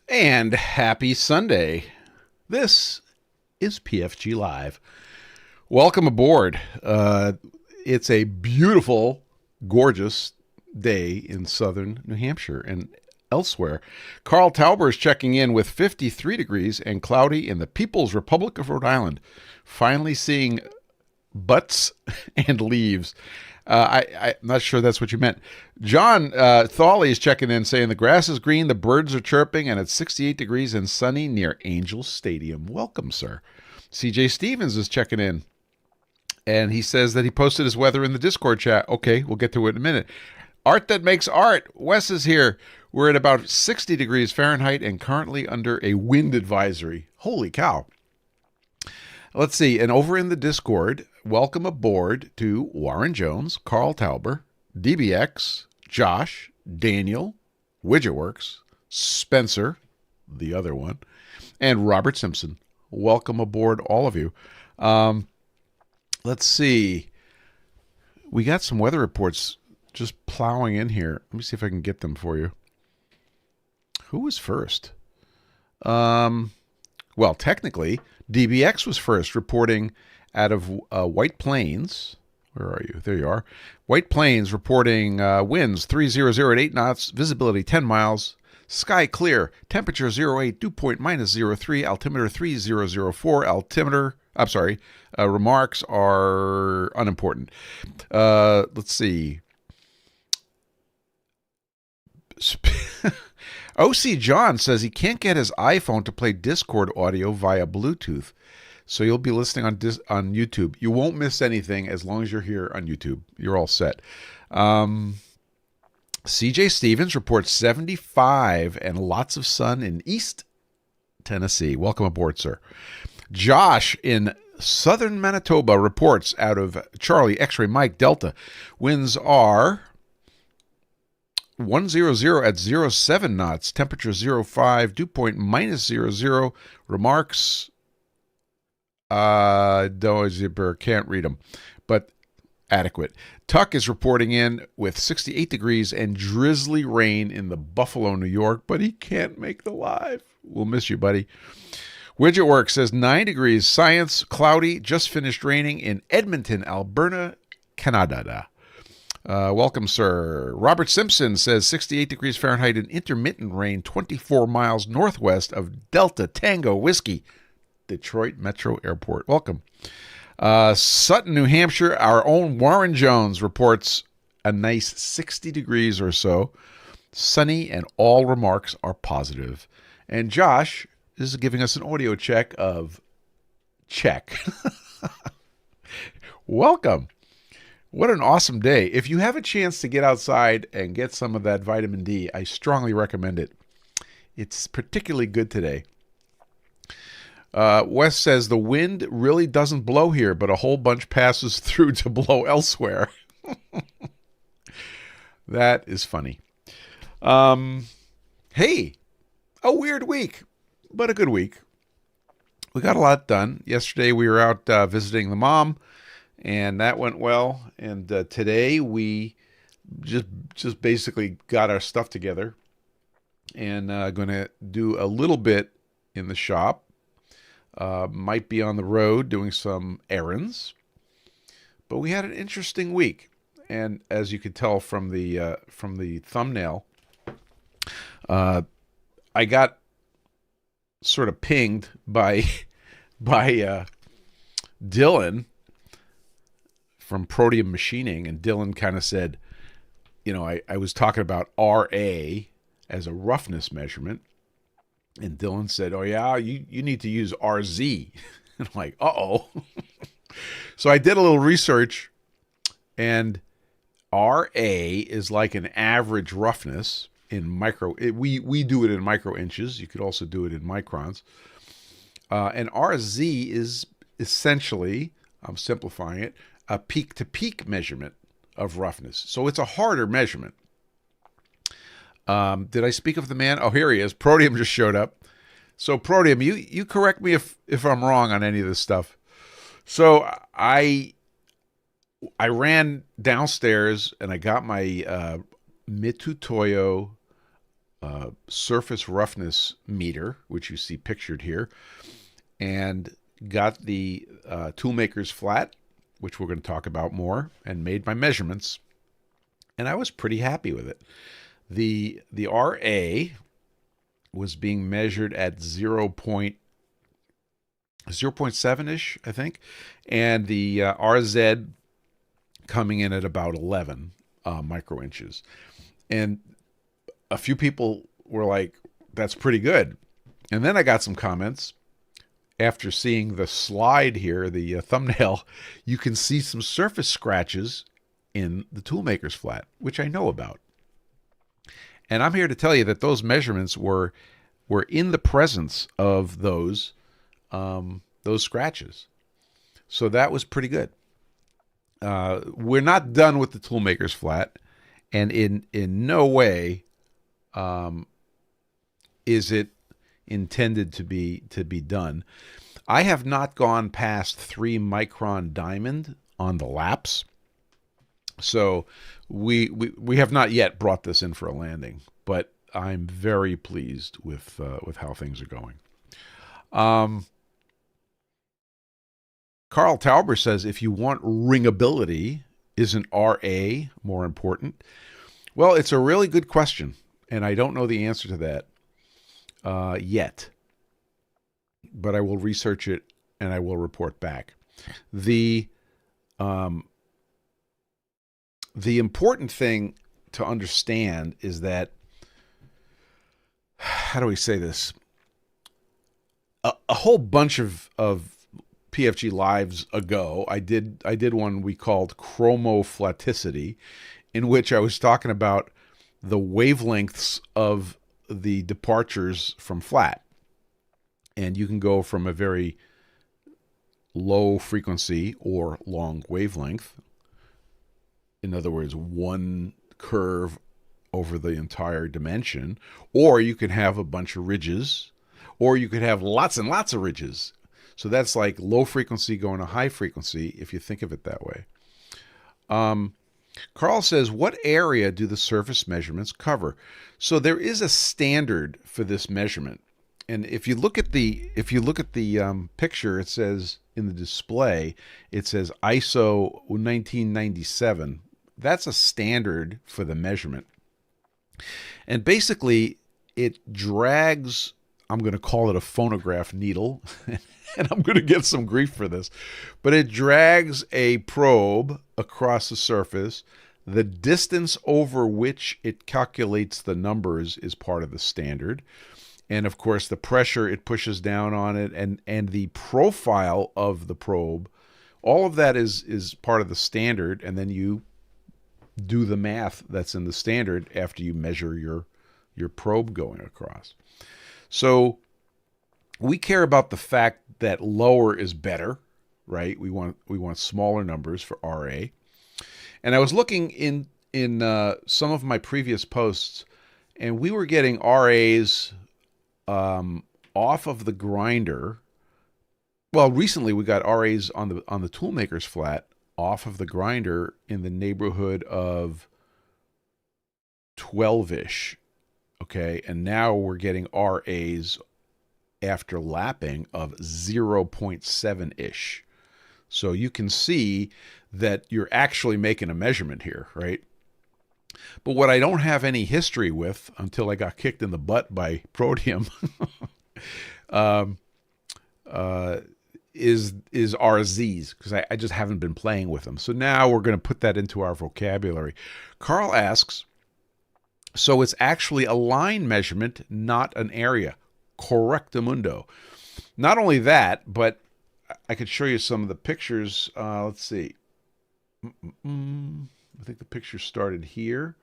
And happy Sunday. This is PFG Live. Welcome aboard. It's a beautiful, gorgeous day in southern New Hampshire and elsewhere. Carl Tauber is checking in with 53 degrees and cloudy in the People's Republic of Rhode Island. Finally seeing butts and leaves. I'm not sure that's what you meant. John Thawley is checking in saying the grass is green, the birds are chirping, and it's 68 degrees and sunny near Angel Stadium. Welcome, sir. CJ Stevens is checking in, and he says that he posted his weather in the Discord chat. Okay, we'll get to it in a minute. Art that makes art. Wes is here. We're at about 60 degrees Fahrenheit and currently under a wind advisory. Holy cow. Let's see. And over in the Discord, welcome aboard to Warren Jones, Carl Tauber, DBX, Josh, Daniel, Widgetworks, Spencer, the other one, and Robert Simpson. Welcome aboard, all of you. Let's see. We got some weather reports just plowing in here. Let me see if I can get them for you. Who was first? Well, technically, DBX was first, reporting out of White Plains. Where are you? There you are. White Plains reporting winds 300 at 8 knots, visibility 10 miles, sky clear, temperature 08, dew point -03, altimeter 3004, remarks are unimportant. Let's see. OC John says he can't get his iPhone to play Discord audio via Bluetooth. So you'll be listening on YouTube. You won't miss anything as long as you're here on YouTube. You're all set. CJ Stevens reports 75 and lots of sun in East Tennessee. Welcome aboard, sir. Josh in southern Manitoba reports out of Charlie X-Ray Mike Delta. Winds are 100 at 07 knots, temperature 05, dew point -00, remarks, can't read them, but adequate. Tuck is reporting in with 68 degrees and drizzly rain in the Buffalo, New York, but he can't make the live. We'll miss you, buddy. Widgetworks says 9 degrees, science, cloudy, just finished raining in Edmonton, Alberta, Canada. Welcome, sir. Robert Simpson says 68 degrees Fahrenheit and intermittent rain 24 miles northwest of Delta Tango Whiskey, Detroit Metro Airport. Welcome. Sutton, New Hampshire, our own Warren Jones reports a nice 60 degrees or so, sunny, and all remarks are positive. And Josh is giving us an audio check of check. Welcome. What an awesome day. If you have a chance to get outside and get some of that vitamin D, I strongly recommend it. It's particularly good today. Wes says the wind really doesn't blow here, but a whole bunch passes through to blow elsewhere. That is funny. Hey, a weird week, but a good week. We got a lot done. Yesterday we were out visiting the mom, and that went well. And today we just basically got our stuff together and going to do a little bit in the shop. Might be on the road doing some errands. But we had an interesting week. And as you could tell from the thumbnail, I got sort of pinged by Dylan from Proteum Machining, and Dylan kind of said, I was talking about RA as a roughness measurement, and Dylan said, oh yeah, you need to use RZ. And I'm like, uh-oh. So I did a little research, and RA is like an average roughness in micro. We do it in micro inches. You could also do it in microns. And RZ is essentially, I'm simplifying it, a peak-to-peak measurement of roughness. So it's a harder measurement. Did I speak of the man? Oh, here he is. Proteum just showed up. So Proteum, you correct me if I'm wrong on any of this stuff. So I ran downstairs and I got my Mitutoyo surface roughness meter, which you see pictured here, and got the toolmaker's flat, which we're going to talk about more, and made my measurements, and I was pretty happy with it. The RA was being measured at 0.7-ish, I think, and the RZ coming in at about 11 micro inches. And a few people were like, that's pretty good. And then I got some comments. After seeing the slide here, the thumbnail, you can see some surface scratches in the toolmaker's flat, which I know about. And I'm here to tell you that those measurements were in the presence of those scratches. So that was pretty good. We're not done with the toolmaker's flat, and in no way is it intended to be done. I have not gone past 3-micron diamond on the laps, so we have not yet brought this in for a landing, but I'm very pleased with how things are going. Carl Tauber says, if you want ringability, isn't RA more important? Well, it's a really good question, and I don't know the answer to that yet. But I will research it and I will report back. The important thing to understand is that, how do we say this? A whole bunch of PFG lives ago, I did one we called chromoflaticity, in which I was talking about the wavelengths of the departures from flat. And you can go from a very low frequency or long wavelength. In other words, one curve over the entire dimension. Or you can have a bunch of ridges. Or you could have lots and lots of ridges. So that's like low frequency going to high frequency, if you think of it that way. Carl says, what area do the surface measurements cover? So there is a standard for this measurement. And if you look at the picture, it says in the display, it says ISO 1997. That's a standard for the measurement. And basically, it drags, I'm going to call it a phonograph needle, and I'm going to get some grief for this, but it drags a probe across the surface. The distance over which it calculates the numbers is part of the standard. And of course, the pressure it pushes down on it, and the profile of the probe, all of that is part of the standard. And then you do the math that's in the standard after you measure your probe going across. So we care about the fact that lower is better, right? We want smaller numbers for RA. And I was looking in some of my previous posts, and we were getting RAs off of the grinder. Well, recently we got RAs on the toolmaker's flat off of the grinder in the neighborhood of 12-ish. Okay, and now we're getting RAs after lapping of 0.7-ish. So you can see that you're actually making a measurement here, right? But what I don't have any history with until I got kicked in the butt by Protium is RZs, because I just haven't been playing with them. So now we're going to put that into our vocabulary. Carl asks, so it's actually a line measurement, not an area. Correctamundo. Not only that, but I could show you some of the pictures. Let's see. I think the picture started here.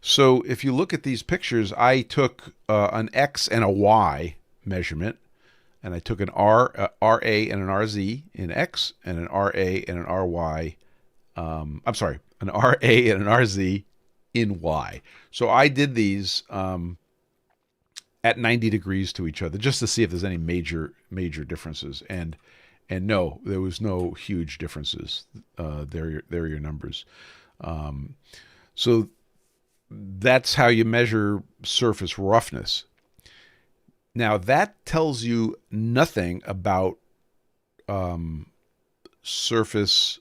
So if you look at these pictures, I took an X and a Y measurement, and I took an RA and an RZ in X, and an RA and an RY. I'm sorry, an RA and an RZ in Y. So I did these at 90 degrees to each other, just to see if there's any major differences. And no, there was no huge differences. There are your numbers. So that's how you measure surface roughness. Now, that tells you nothing about surface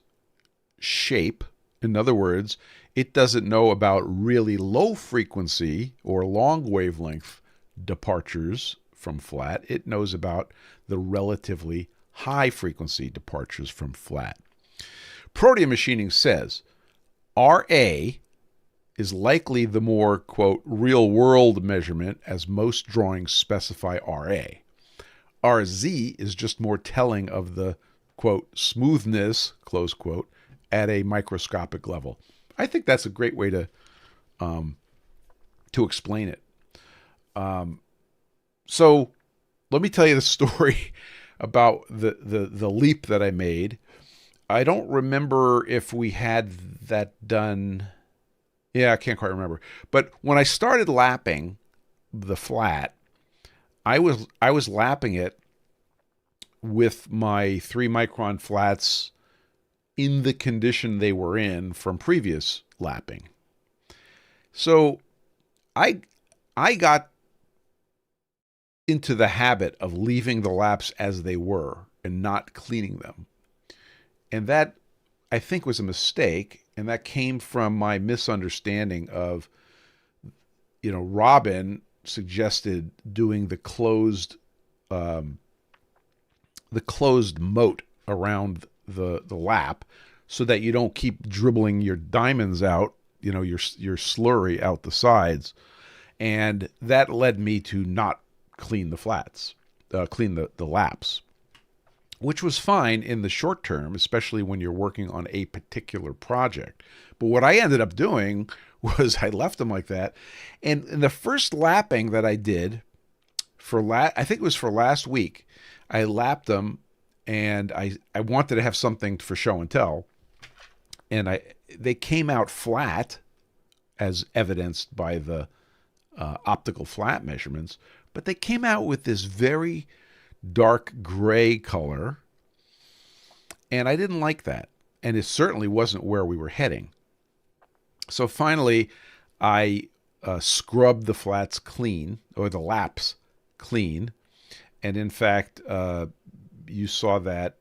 shape. In other words, it doesn't know about really low frequency or long wavelength departures from flat. It knows about the relatively high frequency departures from flat. Proteum machining says RA is likely the more, quote, real-world measurement, as most drawings specify RA. RZ is just more telling of the, quote, smoothness, close quote, at a microscopic level. I think that's a great way to explain it. So let me tell you the story about the leap that I made. I don't remember if we had that done. Yeah, I can't quite remember. But when I started lapping the flat, I was lapping it with my 3-micron flats in the condition they were in from previous lapping. So I got into the habit of leaving the laps as they were and not cleaning them. And that, I think, was a mistake, and that came from my misunderstanding of, Robin suggested doing the closed moat around the lap so that you don't keep dribbling your diamonds out, your slurry out the sides. And that led me to not clean the flats, clean the laps, which was fine in the short term, especially when you're working on a particular project. But what I ended up doing was I left them like that. And in the first lapping that I did I think it was for last week, I lapped them, and I wanted to have something for show and tell. And they came out flat, as evidenced by the optical flat measurements, but they came out with this very dark gray color, and I didn't like that, and it certainly wasn't where we were heading. So finally, I scrubbed the flats clean, or the laps clean, and in fact, you saw that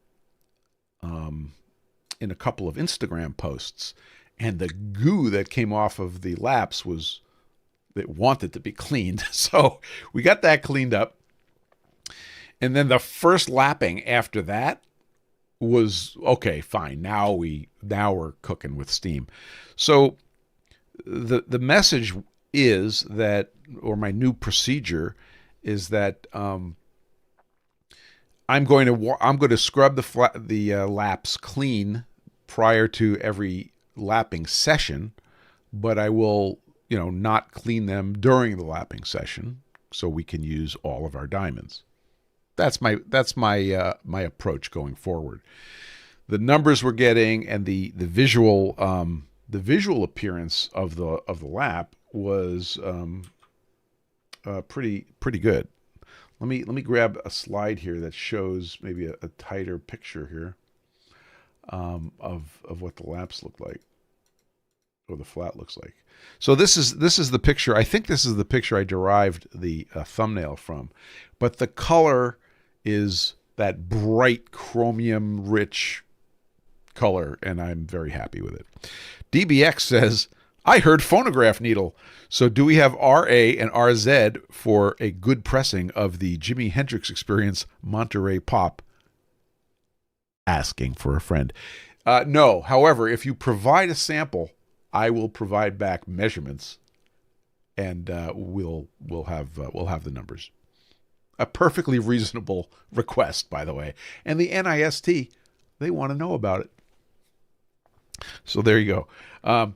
in a couple of Instagram posts, and the goo that came off of the laps it wanted to be cleaned. So we got that cleaned up. And then the first lapping after that was, okay, fine. Now we're cooking with steam. So the message is that, or my new procedure is that I'm going to scrub the laps clean prior to every lapping session, but I will not clean them during the lapping session, so we can use all of our diamonds. That's my approach going forward. The numbers we're getting and the visual appearance of the lap was pretty good. Let me grab a slide here that shows maybe a tighter picture here of what the laps look like, or the flat looks like. So this is the picture. I think this is the picture I derived the thumbnail from, but the color is that bright chromium-rich color, and I'm very happy with it. DBX says, I heard phonograph needle. So do we have RA and RZ for a good pressing of the Jimi Hendrix Experience Monterey Pop? Asking for a friend. No. However, if you provide a sample, I will provide back measurements, and we'll have the numbers. A perfectly reasonable request, by the way. And the NIST, they want to know about it. So there you go.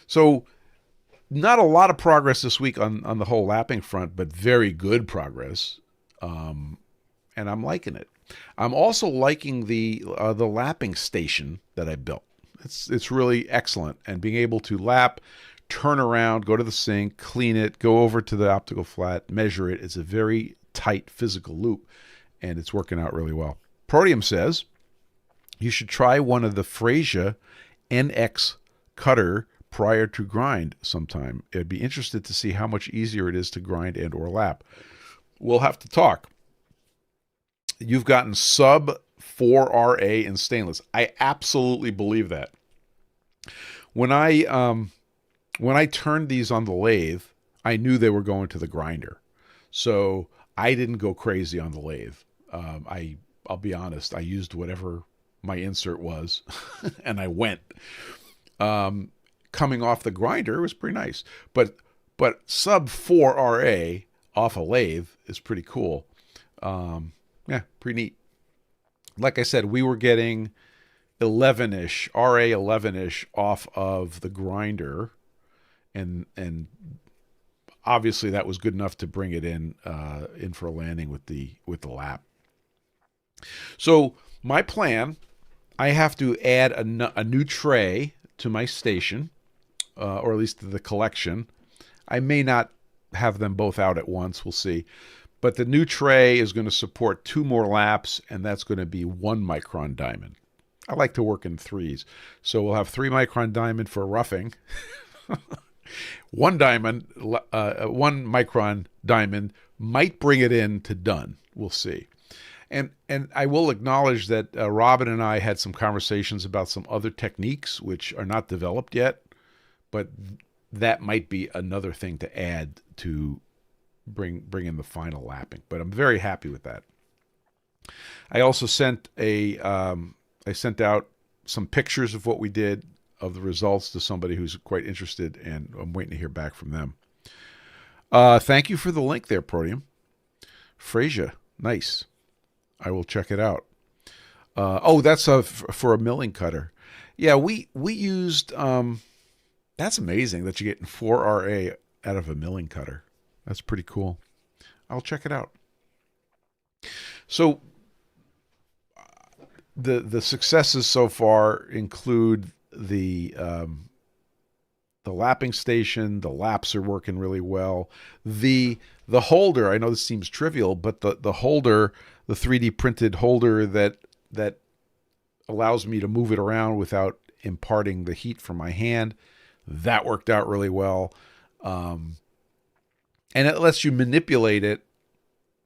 So not a lot of progress this week on the whole lapping front, but very good progress. And I'm liking it. I'm also liking the lapping station that I built. It's really excellent. And being able to lap, turn around, go to the sink, clean it, go over to the optical flat, measure it. It's a very tight physical loop, and it's working out really well. Proteum says you should try one of the Frasia NX cutter prior to grind sometime. I'd be interested to see how much easier it is to grind and or lap. We'll have to talk. You've gotten sub 4RA in stainless. I absolutely believe that. When I turned these on the lathe, I knew they were going to the grinder. So I didn't go crazy on the lathe. I'll be honest, I used whatever my insert was and I went. Coming off the grinder, it was pretty nice. But sub 4RA off a lathe is pretty cool. Yeah, pretty neat. Like I said, we were getting 11-ish, RA 11-ish off of the grinder, and obviously that was good enough to bring it in for a landing with the lap. So my plan, I have to add a new tray to my station, or at least to the collection. I may not have them both out at once. We'll see. But the new tray is going to support 2 more laps, and that's going to be 1 micron diamond. I like to work in 3s. So we'll have 3 micron diamond for roughing, 1 micron diamond might bring it in to done. We'll see. And I will acknowledge that Robin and I had some conversations about some other techniques which are not developed yet, but that might be another thing to add to bring in the final lapping. But I'm very happy with that. I also sent I sent out some pictures of what we did, of the results, to somebody who's quite interested, and I'm waiting to hear back from them. Thank you for the link there, Proteum. Frasier, nice. I will check it out. Oh, that's for a milling cutter. Yeah, we used. That's amazing that you're getting 4RA out of a milling cutter. That's pretty cool. I'll check it out. So the successes so far include the lapping station. The laps are working really well. The holder, I know this seems trivial, but the holder, the 3D printed holder that allows me to move it around without imparting the heat from my hand, that worked out really well. And it lets you manipulate it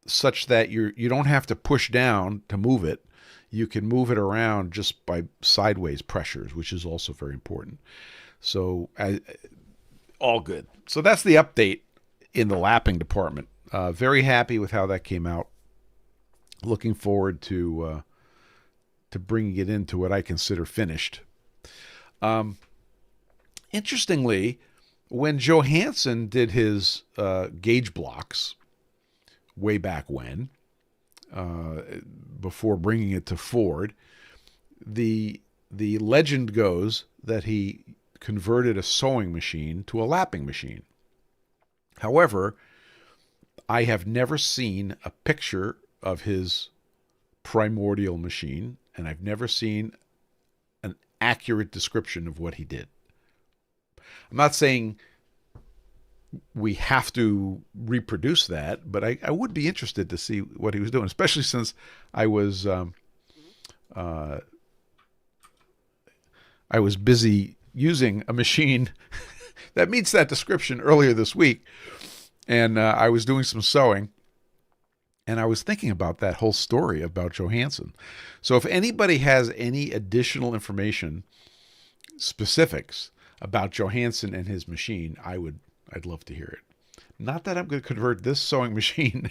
such that you don't have to push down to move it. You can move it around just by sideways pressures, which is also very important. So all good. So that's the update in the lapping department. Very happy with how that came out. Looking forward to bringing it into what I consider finished. Interestingly, when Johansson did his gauge blocks way back when, before bringing it to Ford, the legend goes that he converted a sewing machine to a lapping machine. However, I have never seen a picture of his primordial machine, and I've never seen an accurate description of what he did. I'm not saying we have to reproduce that, but I would be interested to see what he was doing, especially since I was busy using a machine that meets that description earlier this week, and I was doing some sewing, and I was thinking about that whole story about Johansson. So if anybody has any additional information, specifics about Johansson and his machine, I'd love to hear it. Not that I'm going to convert this sewing machine,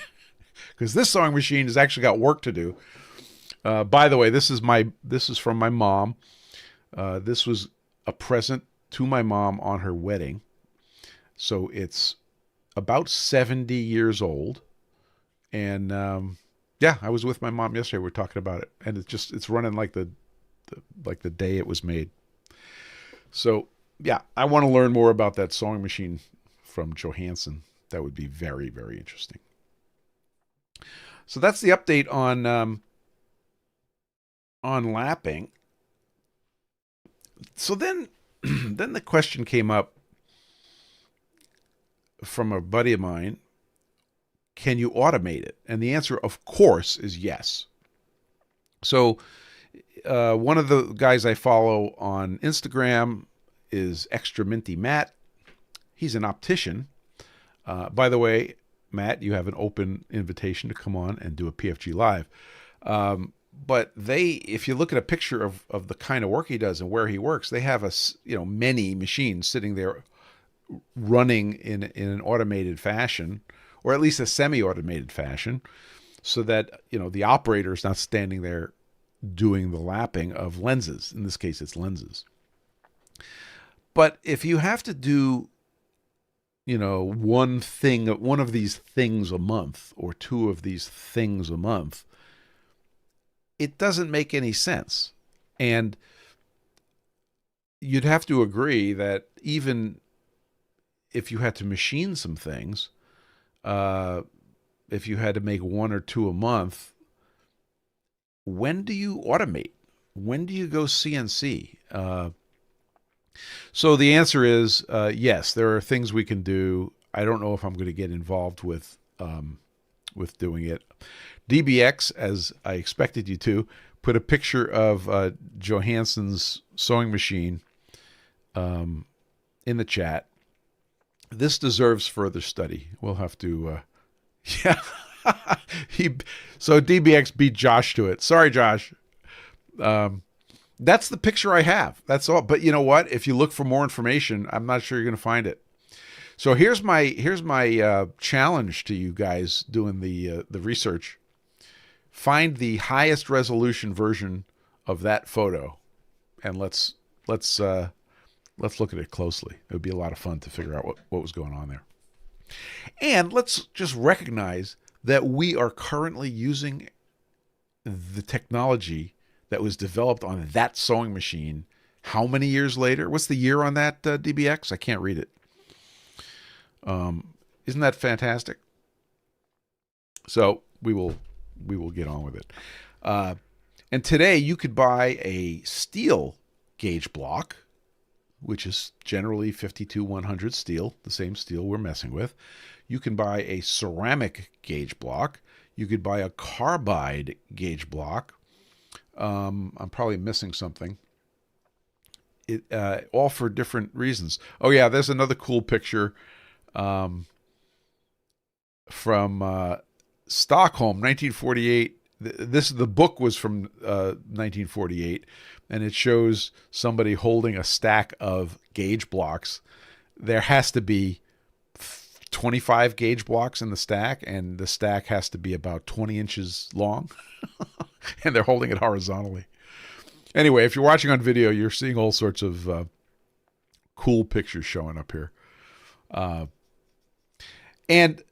because this sewing machine has actually got work to do. By the way, this is from my mom. This was a present to my mom on her wedding. So it's about 70 years old. And yeah, I was with my mom yesterday. We were talking about it, and it's running like the day it was made. So yeah, I want to learn more about that sewing machine from Johansson. That would be very, very interesting. So that's the update on lapping. So then the question came up from a buddy of mine: can you automate it? And the answer, of course, is yes. So one of the guys I follow on Instagram is Extra Minty Matt. He's an optician. By the way, Matt, you have an open invitation to come on and do a PFG Live. But if you look at a picture of the kind of work he does and where he works, they have many machines sitting there running in an automated fashion, or at least a semi-automated fashion, so that the operator is not standing there doing the lapping of lenses. In this case, it's lenses. But if you have to do one of these things a month, or two of these things a month, it doesn't make any sense. And you'd have to agree that even if you had to machine some things, if you had to make one or two a month, when do you automate? When do you go CNC? So the answer is yes, there are things we can do. I don't know if I'm going to get involved with doing it. DBX, as I expected you to, put a picture of Johansson's sewing machine in the chat. This deserves further study. We'll have to, yeah. So DBX beat Josh to it. Sorry, Josh. That's the picture I have. That's all. But you know what? If you look for more information, I'm not sure you're going to find it. So here's my challenge to you guys doing the research. Find the highest resolution version of that photo, and let's look at it closely. It would be a lot of fun to figure out what was going on there. And let's just recognize that we are currently using the technology that was developed on that sewing machine. How many years later? What's the year on that, DBX? I can't read it. Isn't that fantastic? So we will get on with it. And today you could buy a steel gauge block, which is generally 52-100 steel, the same steel we're messing with. You can buy a ceramic gauge block. You could buy a carbide gauge block. I'm probably missing something. All for different reasons. Oh yeah, there's another cool picture from Stockholm, 1948. The book was from 1948, and it shows somebody holding a stack of gauge blocks. There has to be 25 gauge blocks in the stack, and the stack has to be about 20 inches long, and they're holding it horizontally. Anyway, if you're watching on video, you're seeing all sorts of cool pictures showing up here. And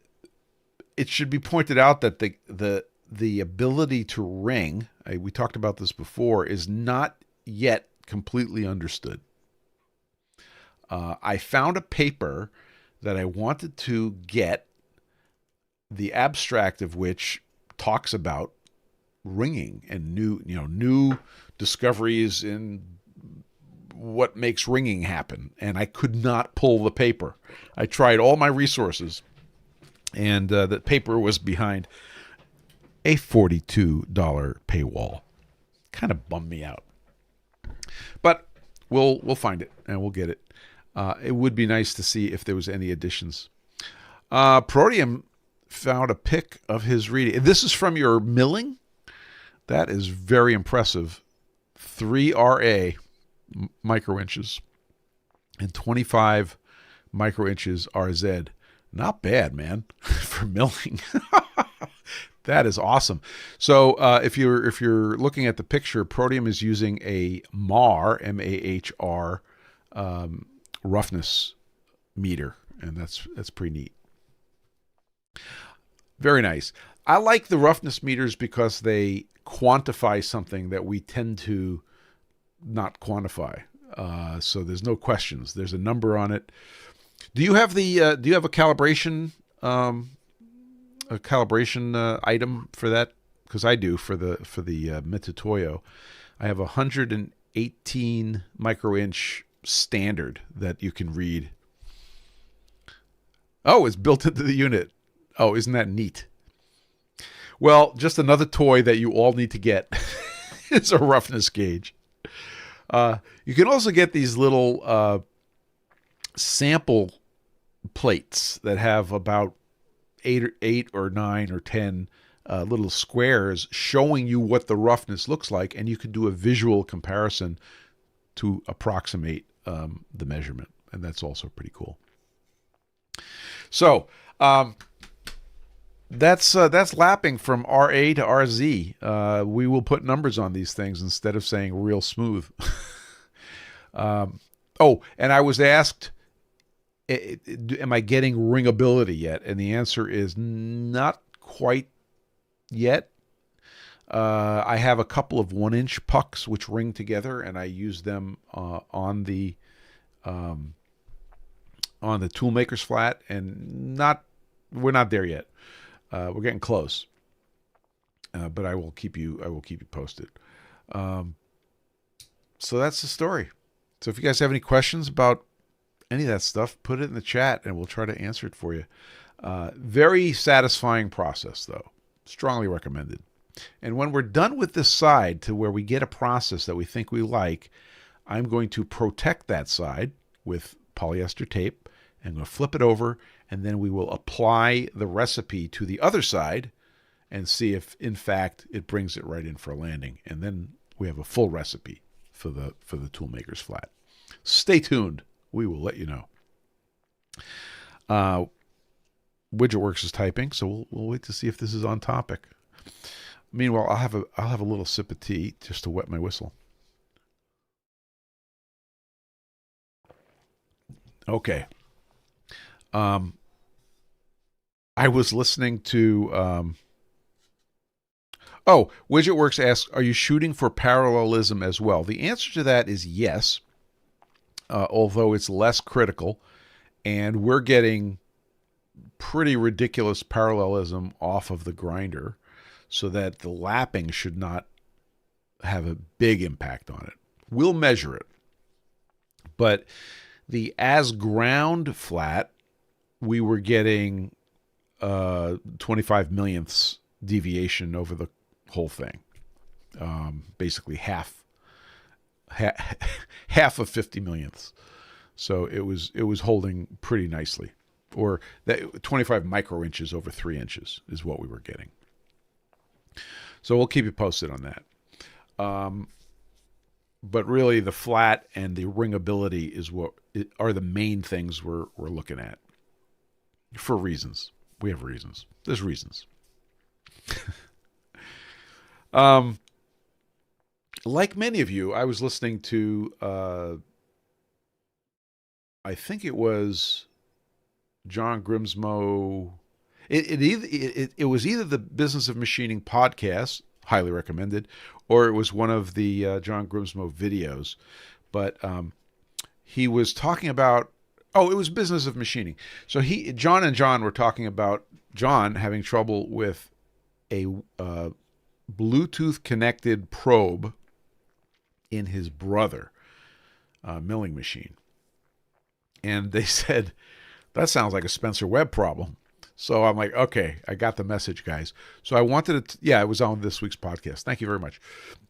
it should be pointed out that the ability to ring, we talked about this before, is not yet completely understood. I found a paper that I wanted to get, the abstract of which talks about ringing and new discoveries in what makes ringing happen, and I could not pull the paper. I tried all my resources, and the paper was behind a $42 paywall. Kind of bummed me out, but we'll find it and we'll get it. It would be nice to see if there was any additions. Proteum found a pic of his reading. This is from your milling. That is very impressive. 3 RA microinches and 25 microinches RZ. Not bad, man, for milling. That is awesome. So if you're looking at the picture, Proteum is using a MAR, M-A-H-R, roughness meter, and that's pretty neat. Very nice. I like the roughness meters because they quantify something that we tend to not quantify. So there's no questions. There's a number on it. Do you have a calibration item for that? Because I do for the Mitutoyo. I have 118 microinch standard that you can read. Oh, it's built into the unit. Oh, isn't that neat? Well, just another toy that you all need to get is a roughness gauge. You can also get these little sample plates that have about eight or 9 or 10 little squares showing you what the roughness looks like, and you can do a visual comparison to approximate the measurement, and that's also pretty cool. So that's lapping from RA to RZ. We will put numbers on these things instead of saying real smooth. Oh, and I was asked, am I getting ringability yet? And the answer is not quite yet. I have a couple of 1-inch pucks which ring together, and I use them on the toolmaker's flat, and we're not there yet. We're getting close, but I will keep you posted. So that's the story. So if you guys have any questions about any of that stuff, put it in the chat, and we'll try to answer it for you. Very satisfying process, though. Strongly recommended. And when we're done with this side to where we get a process that we think we like, I'm going to protect that side with polyester tape. I'm going to flip it over, and then we will apply the recipe to the other side and see if, in fact, it brings it right in for a landing. And then we have a full recipe for the toolmaker's flat. Stay tuned. We will let you know. WidgetWorks is typing, so we'll wait to see if this is on topic. Meanwhile, I'll have a little sip of tea just to wet my whistle. Okay. I was listening to WidgetWorks asks, are you shooting for parallelism as well? The answer to that is yes, although it's less critical, and we're getting pretty ridiculous parallelism off of the grinder, so that the lapping should not have a big impact on it. We'll measure it. But the as ground flat, we were getting 25 millionths deviation over the whole thing. Basically half of 50 millionths. So it was holding pretty nicely. Or that 25 micro inches over 3 inches is what we were getting. So we'll keep you posted on that. But really, the flat and the ringability are the main things we're looking at. For reasons. We have reasons. There's reasons. Like many of you, I was listening to, I think it was John Grimsmo. It was either the Business of Machining podcast, highly recommended, or it was one of the John Grimsmo videos. But he was talking about, it was Business of Machining. So John and John were talking about John having trouble with a Bluetooth connected probe in his brother milling machine. And they said, that sounds like a Spencer Webb problem. So I'm like, okay, I got the message, guys. So I wanted to, it was on this week's podcast. Thank you very much.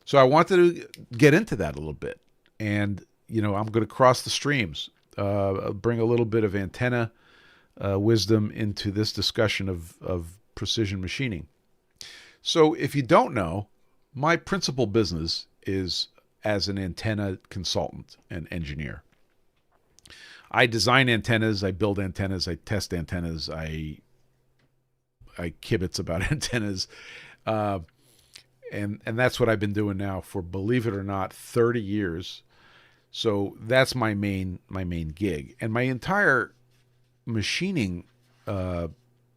So I wanted to get into that a little bit. And, I'm going to cross the streams, bring a little bit of antenna wisdom into this discussion of precision machining. So if you don't know, my principal business is as an antenna consultant and engineer. I design antennas, I build antennas, I test antennas, I kibitz about antennas, and that's what I've been doing now for, believe it or not, 30 years. So that's my main gig, and my entire machining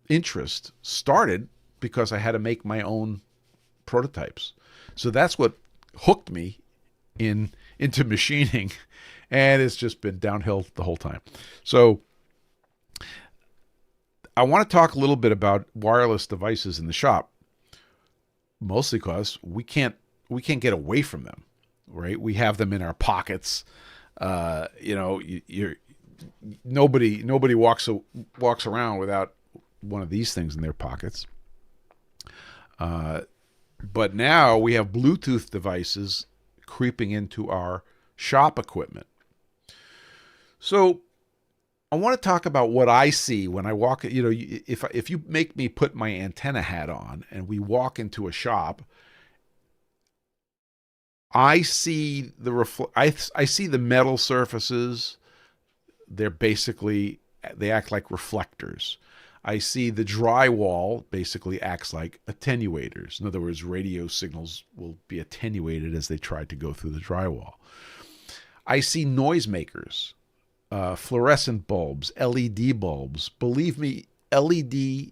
interest started because I had to make my own prototypes. So that's what hooked me into machining. And it's just been downhill the whole time. So I want to talk a little bit about wireless devices in the shop, mostly because we can't get away from them, right? We have them in our pockets. Nobody walks around without one of these things in their pockets. But now we have Bluetooth devices creeping into our shop equipment. So I want to talk about what I see when I walk. You know, if you make me put my antenna hat on and we walk into a shop, I see I see the metal surfaces. They're basically, they act like reflectors. I see the drywall basically acts like attenuators. In other words, radio signals will be attenuated as they try to go through the drywall. I see noisemakers, fluorescent bulbs, LED bulbs. Believe me, LED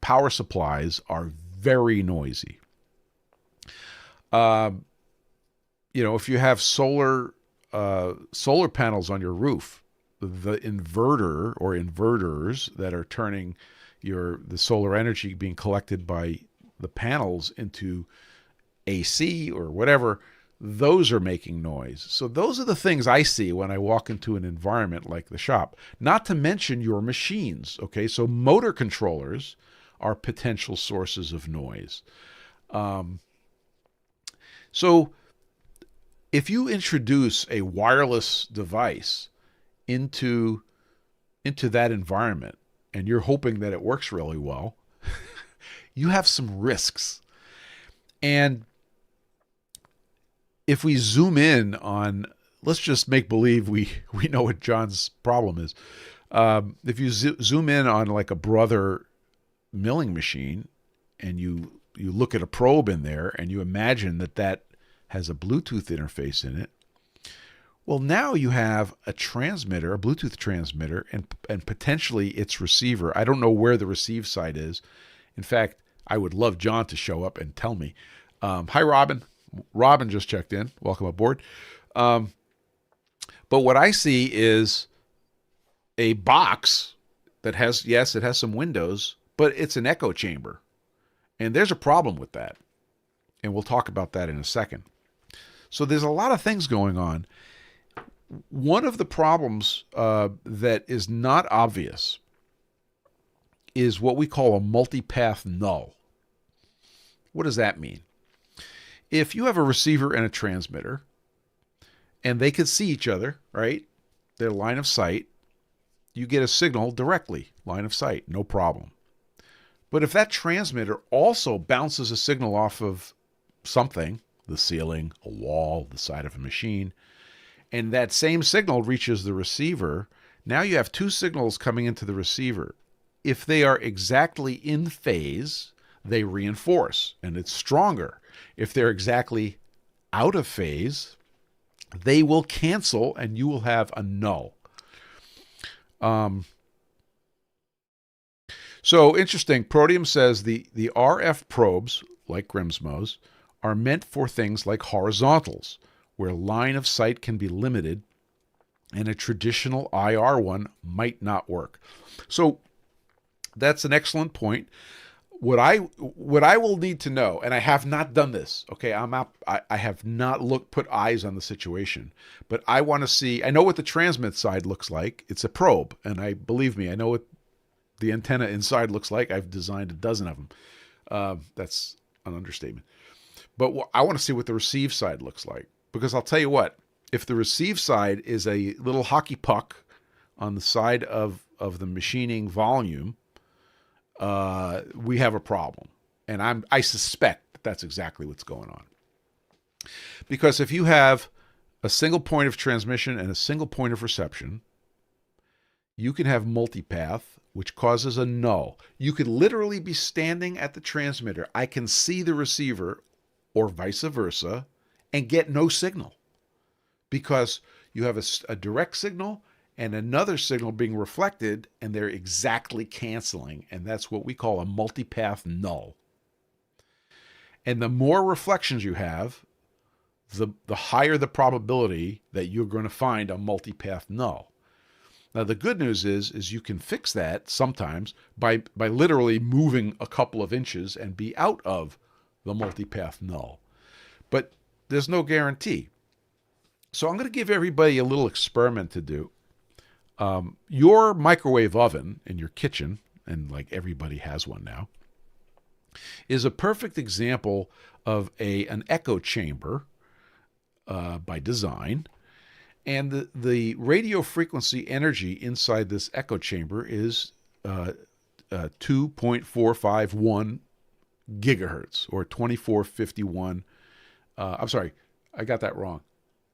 power supplies are very noisy. If you have solar panels on your roof, the inverter or inverters that are turning the solar energy being collected by the panels into AC or whatever, those are making noise. So those are the things I see when I walk into an environment like the shop. Not to mention your machines, okay? So motor controllers are potential sources of noise. So if you introduce a wireless device into that environment and you're hoping that it works really well, you have some risks. And if we zoom in on, let's just make believe we know what John's problem is. If you zoom in on like a Brother milling machine and you look at a probe in there and you imagine that has a Bluetooth interface in it, well, now you have a transmitter, a Bluetooth transmitter, and potentially its receiver. I don't know where the receive side is. In fact, I would love John to show up and tell me. Hi, Robin. Robin just checked in. Welcome aboard. But what I see is a box that has, yes, it has some windows, but it's an echo chamber. And there's a problem with that. And we'll talk about that in a second. So there's a lot of things going on. One of the problems that is not obvious is what we call a multipath null. What does that mean? If you have a receiver and a transmitter, and they can see each other, right? Their line of sight, you get a signal directly, line of sight, no problem. But if that transmitter also bounces a signal off of something, the ceiling, a wall, the side of a machine, and that same signal reaches the receiver, now you have two signals coming into the receiver. If they are exactly in phase, they reinforce, and it's stronger. If they're exactly out of phase, they will cancel, and you will have a null. So interesting. Protium says the RF probes, like Grimsmo's, are meant for things like horizontals, where line of sight can be limited, and a traditional IR one might not work. So that's an excellent point. What I will need to know, and I have not done this, okay, I have not put eyes on the situation, but I want to see, I know what the transmit side looks like. It's a probe, and believe me, I know what the antenna inside looks like. I've designed a dozen of them. That's an understatement. But I want to see what the receive side looks like. Because I'll tell you what, if the receive side is a little hockey puck on the side of the machining volume, we have a problem. And I suspect that's exactly what's going on. Because if you have a single point of transmission and a single point of reception, you can have multipath, which causes a null. You could literally be standing at the transmitter. I can see the receiver, or vice versa, and get no signal, because you have a direct signal and another signal being reflected, and they're exactly canceling, and that's what we call a multipath null. And the more reflections you have, the higher the probability that you're going to find a multipath null. Now, the good news is you can fix that sometimes by literally moving a couple of inches and be out of the multipath null. But there's no guarantee. So I'm going to give everybody a little experiment to do. Your microwave oven in your kitchen, and like everybody has one now, is a perfect example of an echo chamber by design. And the radio frequency energy inside this echo chamber is 2.451 gigahertz, or 2451. I'm sorry, I got that wrong.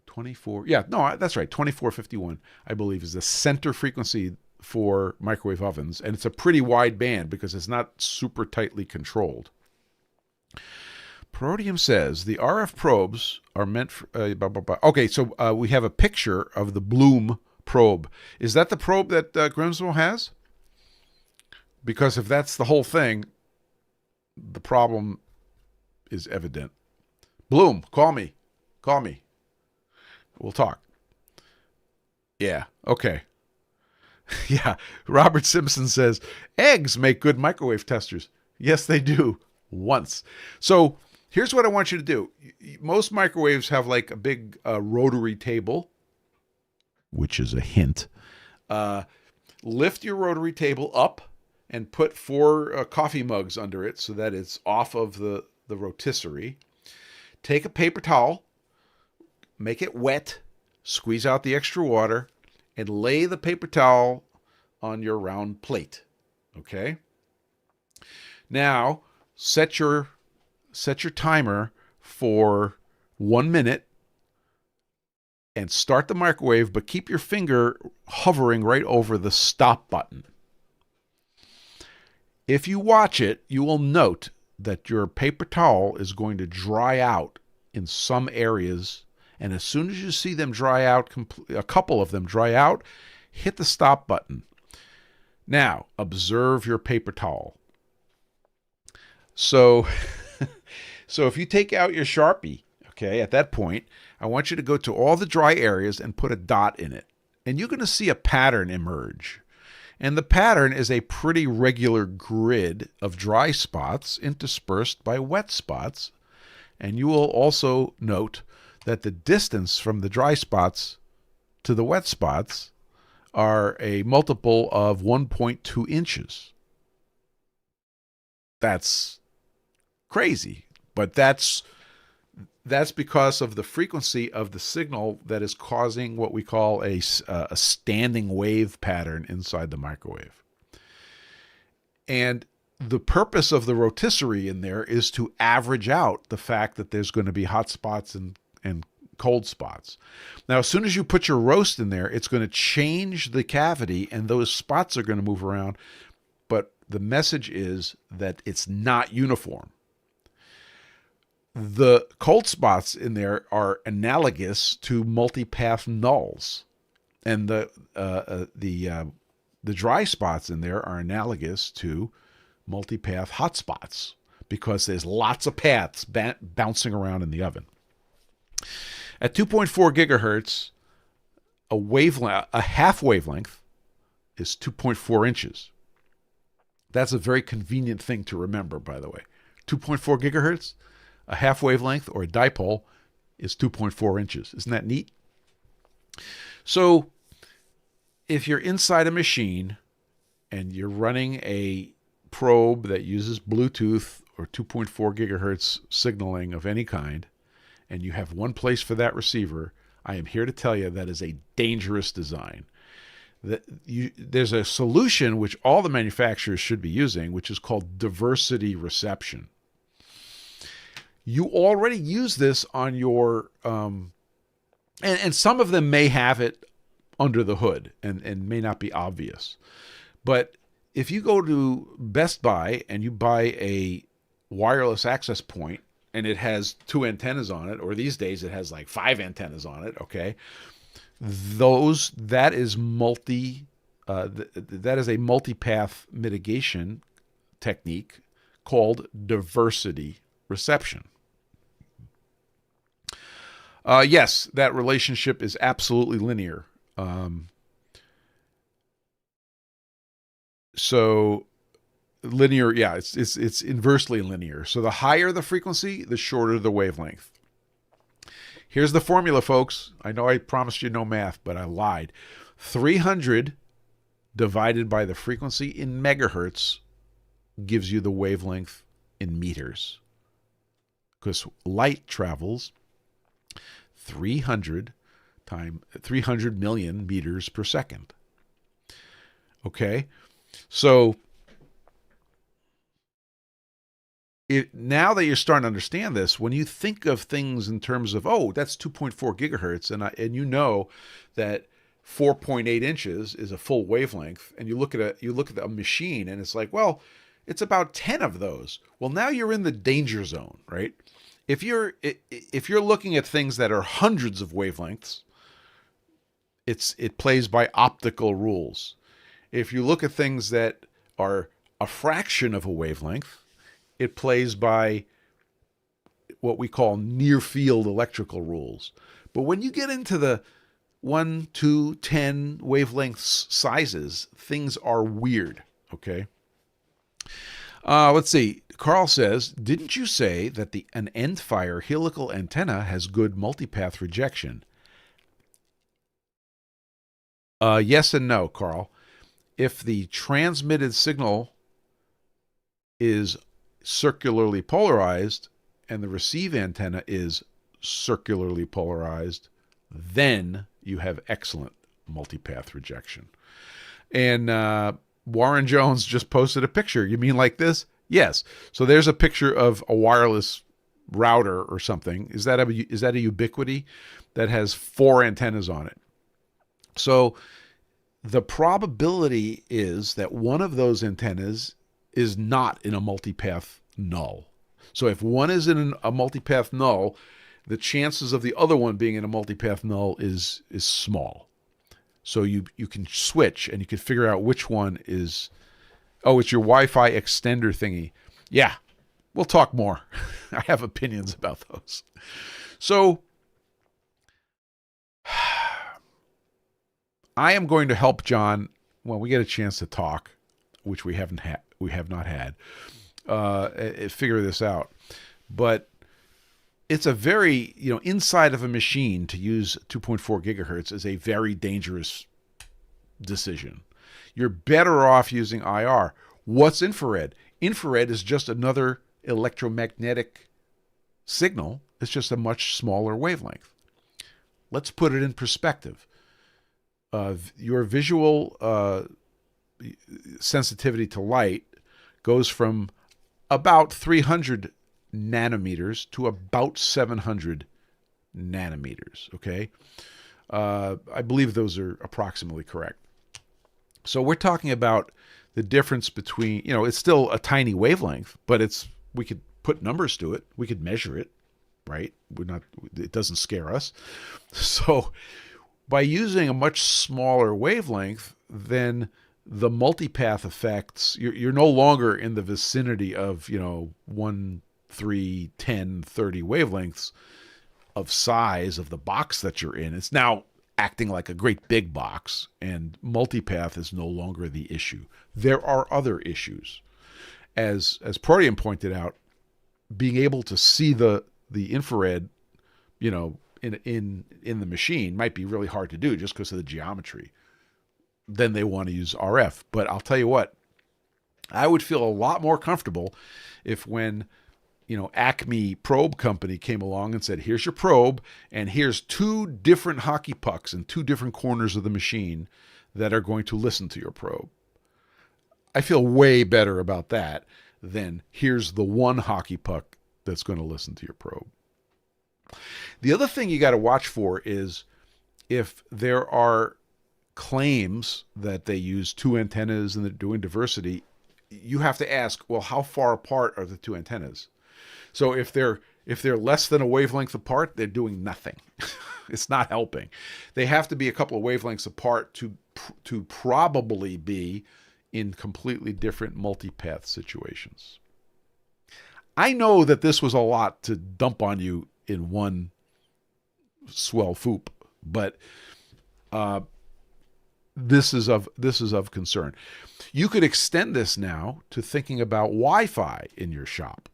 24. Yeah, no, that's right. 2451, I believe, is the center frequency for microwave ovens. And it's a pretty wide band because it's not super tightly controlled. Protium says the RF probes are meant for... Okay, so we have a picture of the Bloom probe. Is that the probe that Grimsmo has? Because if that's the whole thing, the problem is evident. Bloom, call me. Call me. We'll talk. Yeah, okay. Yeah, Robert Simpson says, eggs make good microwave testers. Yes, they do. Once. So here's what I want you to do. Most microwaves have like a big rotary table, which is a hint. Lift your rotary table up and put 4 coffee mugs under it so that it's off of the rotisserie. Take a paper towel, make it wet, squeeze out the extra water, and lay the paper towel on your round plate. Okay? Now, set your timer for 1 minute and start the microwave, but keep your finger hovering right over the stop button. If you watch it, you will note that your paper towel is going to dry out in some areas, and as soon as you see them dry out, a couple of them dry out, hit the stop button. Now, observe your paper towel. So if you take out your Sharpie, okay, at that point, I want you to go to all the dry areas and put a dot in it. And you're going to see a pattern emerge. And the pattern is a pretty regular grid of dry spots interspersed by wet spots. And you will also note that the distance from the dry spots to the wet spots are a multiple of 1.2 inches. That's crazy, but that's because of the frequency of the signal that is causing what we call a standing wave pattern inside the microwave. And the purpose of the rotisserie in there is to average out the fact that there's going to be hot spots and cold spots. Now, as soon as you put your roast in there, it's going to change the cavity and those spots are going to move around. But the message is that it's not uniform. The cold spots in there are analogous to multipath nulls, and the dry spots in there are analogous to multipath hotspots because there's lots of paths bouncing around in the oven. At 2.4 gigahertz, a half wavelength is 2.4 inches. That's a very convenient thing to remember, by the way. 2.4 gigahertz. A half wavelength, or a dipole, is 2.4 inches. Isn't that neat? So if you're inside a machine and you're running a probe that uses Bluetooth or 2.4 gigahertz signaling of any kind, and you have one place for that receiver, I am here to tell you that is a dangerous design. There's a solution which all the manufacturers should be using, which is called diversity reception. You already use this on your, and some of them may have it under the hood and may not be obvious. But if you go to Best Buy and you buy a wireless access point and it has 2 antennas on it, or these days it has like 5 antennas on it, okay, that is that is a multipath mitigation technique called diversity reception. Yes, that relationship is absolutely linear. So linear, yeah, it's inversely linear. So the higher the frequency, the shorter the wavelength. Here's the formula, folks. I know I promised you no math, but I lied. 300 divided by the frequency in megahertz gives you the wavelength in meters. Because light travels 300 time 300 million meters per second. Okay, so now that you're starting to understand this, when you think of things in terms of, oh, that's 2.4 gigahertz, and you know that 4.8 inches is a full wavelength, and you look at a machine, and it's like, well, it's about 10 of those. Well, now you're in the danger zone, right? If you're looking at things that are hundreds of wavelengths, it plays by optical rules. If you look at things that are a fraction of a wavelength, it plays by what we call near field electrical rules. But when you get into the 1, 2, 10 wavelengths sizes, things are weird, okay? Let's see. Carl says, didn't you say that an end-fire helical antenna has good multipath rejection? Yes and no, Carl. If the transmitted signal is circularly polarized and the receive antenna is circularly polarized, then you have excellent multipath rejection. And Warren Jones just posted a picture. You mean like this? Yes. So there's a picture of a wireless router or something. Is that a Ubiquity that has 4 antennas on it? So the probability is that one of those antennas is not in a multipath null. So if one is in a multipath null, the chances of the other one being in a multipath null is small. So you can switch and you can figure out which one is. Oh, it's your Wi-Fi extender thingy. Yeah, we'll talk more. I have opinions about those. So I am going to help John when we get a chance to talk, which we have not had, figure this out. But it's a very, inside of a machine to use 2.4 gigahertz is a very dangerous decision. You're better off using IR. What's infrared? Infrared is just another electromagnetic signal. It's just a much smaller wavelength. Let's put it in perspective. Your visual sensitivity to light goes from about 300 nanometers to about 700 nanometers, okay? I believe those are approximately correct. So we're talking about the difference between, it's still a tiny wavelength, but we could put numbers to it. We could measure it, right? It doesn't scare us. So by using a much smaller wavelength, then the multipath effects, you're no longer in the vicinity of, 1, 3, 10, 30 wavelengths of size of the box that you're in. It's now acting like a great big box, and multipath is no longer the issue. There are other issues. As Protean pointed out, being able to see the infrared, in the machine might be really hard to do just because of the geometry. Then they want to use RF. But I'll tell you what, I would feel a lot more comfortable if when Acme Probe Company came along and said, here's your probe, and here's 2 different hockey pucks in 2 different corners of the machine that are going to listen to your probe. I feel way better about that than here's the one hockey puck that's going to listen to your probe. The other thing you got to watch for is if there are claims that they use 2 antennas and they're doing diversity, you have to ask, well, how far apart are the 2 antennas? So if they're less than a wavelength apart, they're doing nothing. It's not helping. They have to be a couple of wavelengths apart to probably be in completely different multipath situations. I know that this was a lot to dump on you in one swell foop, but this is of concern. You could extend this now to thinking about Wi-Fi in your shop.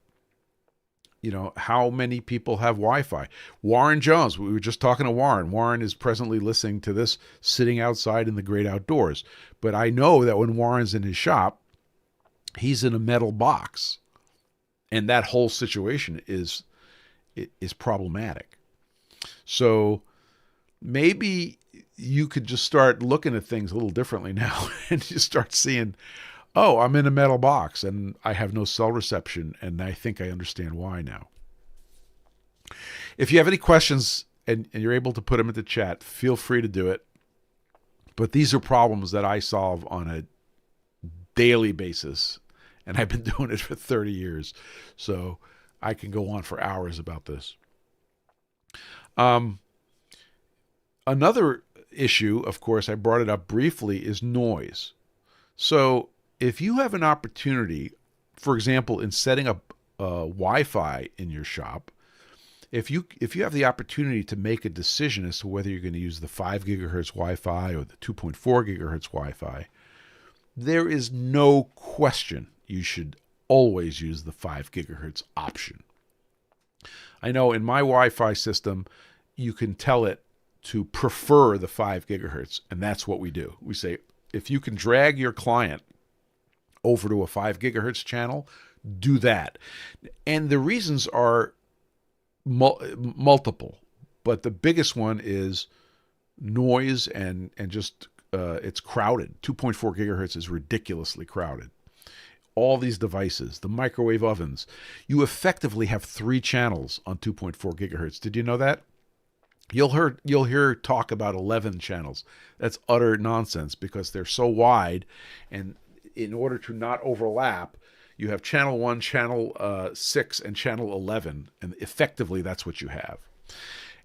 How many people have Wi-Fi? Warren Jones, we were just talking to Warren. Warren is presently listening to this sitting outside in the great outdoors. But I know that when Warren's in his shop, he's in a metal box. And that whole situation is problematic. So maybe you could just start looking at things a little differently now and you start seeing, oh, I'm in a metal box and I have no cell reception, and I think I understand why now. If you have any questions and you're able to put them into chat, feel free to do it. But these are problems that I solve on a daily basis, and I've been doing it for 30 years. So I can go on for hours about this. Another issue, of course, I brought it up briefly, is noise. So if you have an opportunity, for example, in setting up Wi-Fi in your shop, if you have the opportunity to make a decision as to whether you're going to use the 5 gigahertz Wi-Fi or the 2.4 gigahertz Wi-Fi, there is no question you should always use the 5 gigahertz option. I know in my Wi-Fi system, you can tell it to prefer the 5 gigahertz, and that's what we do. We say, if you can drag your client over to a 5 gigahertz channel, do that. And the reasons are multiple, but the biggest one is noise and just it's crowded. 2.4 gigahertz is ridiculously crowded. All these devices, the microwave ovens, you effectively have 3 channels on 2.4 gigahertz. Did you know that? You'll hear talk about 11 channels. That's utter nonsense because they're so wide, and in order to not overlap, you have channel 1, channel 6, and channel 11, and effectively that's what you have.